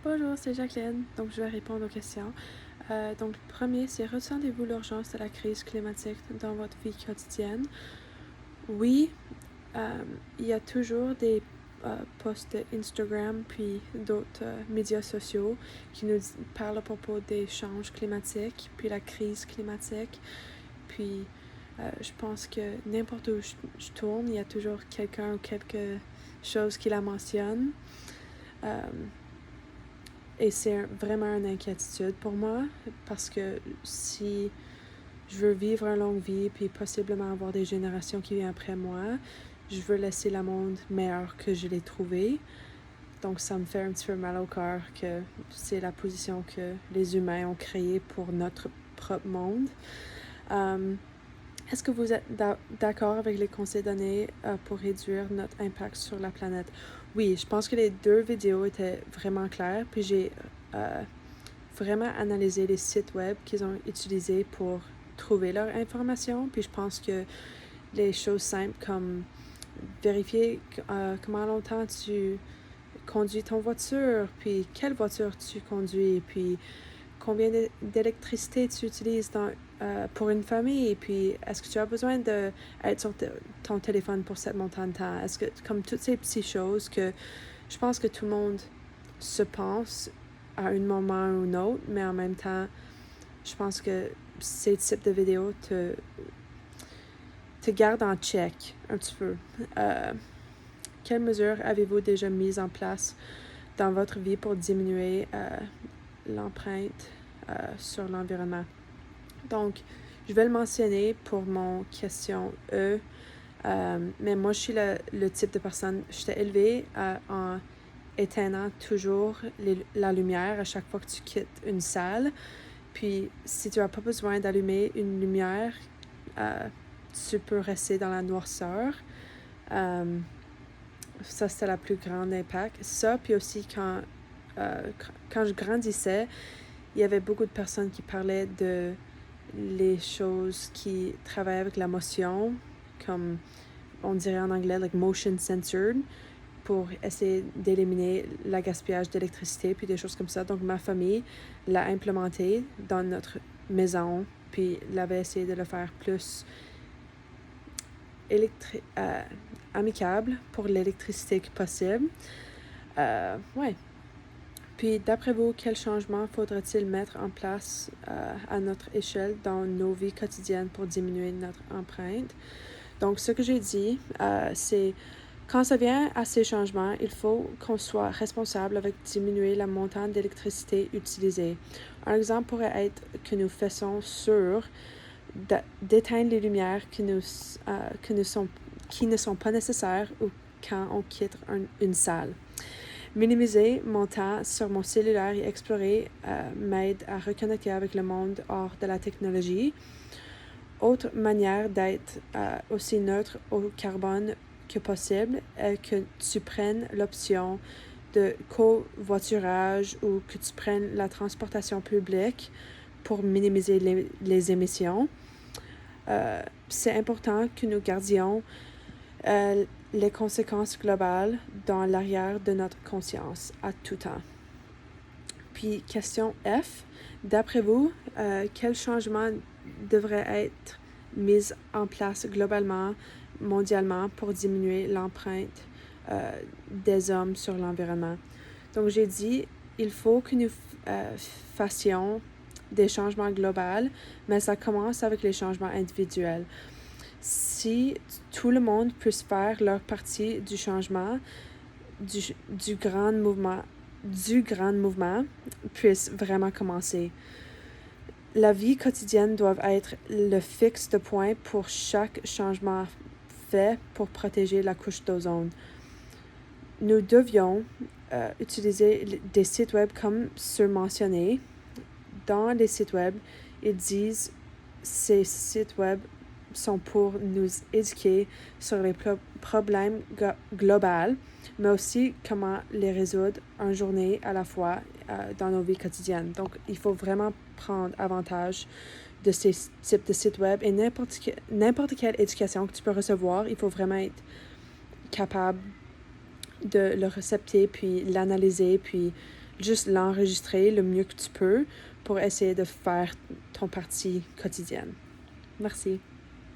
Bonjour, c'est Jacqueline. Donc, je vais répondre aux questions. Donc, le premier, c'est ressentez-vous l'urgence de la crise climatique dans votre vie quotidienne? Oui, il y a toujours des posts Instagram puis d'autres médias sociaux qui nous parlent à propos des changements climatiques puis la crise climatique. Puis, je pense que n'importe où je tourne, il y a toujours quelqu'un ou quelque chose qui la mentionne. Et c'est vraiment une inquiétude pour moi parce que si je veux vivre une longue vie puis possiblement avoir des générations qui viennent après moi, je veux laisser le monde meilleur que je l'ai trouvé. Donc ça me fait un petit peu mal au cœur que c'est la position que les humains ont créée pour notre propre monde. Est-ce que vous êtes d'accord avec les conseils donnés pour réduire notre impact sur la planète? Oui, je pense que les deux vidéos étaient vraiment claires, puis j'ai vraiment analysé les sites web qu'ils ont utilisés pour trouver leur information, puis je pense que les choses simples comme vérifier comment longtemps tu conduis ton voiture, puis quelle voiture tu conduis, puis combien d'électricité tu utilises pour une famille, puis est-ce que tu as besoin d'être sur ton téléphone pour ce montant de temps? Est-ce que, comme toutes ces petites choses que je pense que tout le monde se pense à un moment ou un autre, mais en même temps, je pense que ces types de vidéos te gardent en check un petit peu. Quelles mesures avez-vous déjà mises en place dans votre vie pour diminuer l'empreinte sur l'environnement? Donc, je vais le mentionner pour mon question E. Mais moi, je suis le type de personne, j'étais élevée en éteignant toujours la lumière à chaque fois que tu quittes une salle. Puis, si tu n'as pas besoin d'allumer une lumière, tu peux rester dans la noirceur. Ça, c'était la plus grande impact. Ça, puis aussi quand je grandissais, il y avait beaucoup de personnes qui parlaient de les choses qui travaillent avec la motion, comme on dirait en anglais, like motion censored, pour essayer d'éliminer le gaspillage d'électricité, puis des choses comme ça. Donc, ma famille l'a implémenté dans notre maison, puis l'avait essayé de le faire plus amicable pour l'électricité que possible. Ouais. Puis, d'après vous, quel changement faudrait-il mettre en place à notre échelle dans nos vies quotidiennes pour diminuer notre empreinte? Donc, ce que j'ai dit, c'est quand ça vient à ces changements, il faut qu'on soit responsable avec diminuer le montant d'électricité utilisée. Un exemple pourrait être que nous faisons sûr d'éteindre les lumières qui ne sont pas nécessaires ou quand on quitte une salle. Minimiser mon temps sur mon cellulaire et explorer m'aide à reconnecter avec le monde hors de la technologie. Autre manière d'être aussi neutre au carbone que possible est que tu prennes l'option de covoiturage ou que tu prennes la transportation publique pour minimiser les émissions. C'est important que nous gardions les conséquences globales dans l'arrière de notre conscience à tout temps. Puis, question F. D'après vous, quel changement devrait être mis en place globalement, mondialement, pour diminuer l'empreinte des hommes sur l'environnement? Donc, j'ai dit, il faut que nous fassions des changements globaux, mais ça commence avec les changements individuels. Si tout le monde puisse faire leur partie du changement, du grand mouvement puisse vraiment commencer. La vie quotidienne doit être le fixe de points pour chaque changement fait pour protéger la couche d'ozone. Nous devions utiliser des sites web comme ceux mentionnés. Dans les sites web, ils disent ces sites web sont pour nous éduquer sur les problèmes globaux, mais aussi comment les résoudre une journée à la fois dans nos vies quotidiennes. Donc, il faut vraiment prendre avantage de ces types de sites web et n'importe quelle éducation que tu peux recevoir, il faut vraiment être capable de le récepter, puis l'analyser, puis juste l'enregistrer le mieux que tu peux pour essayer de faire ton partie quotidienne. Merci.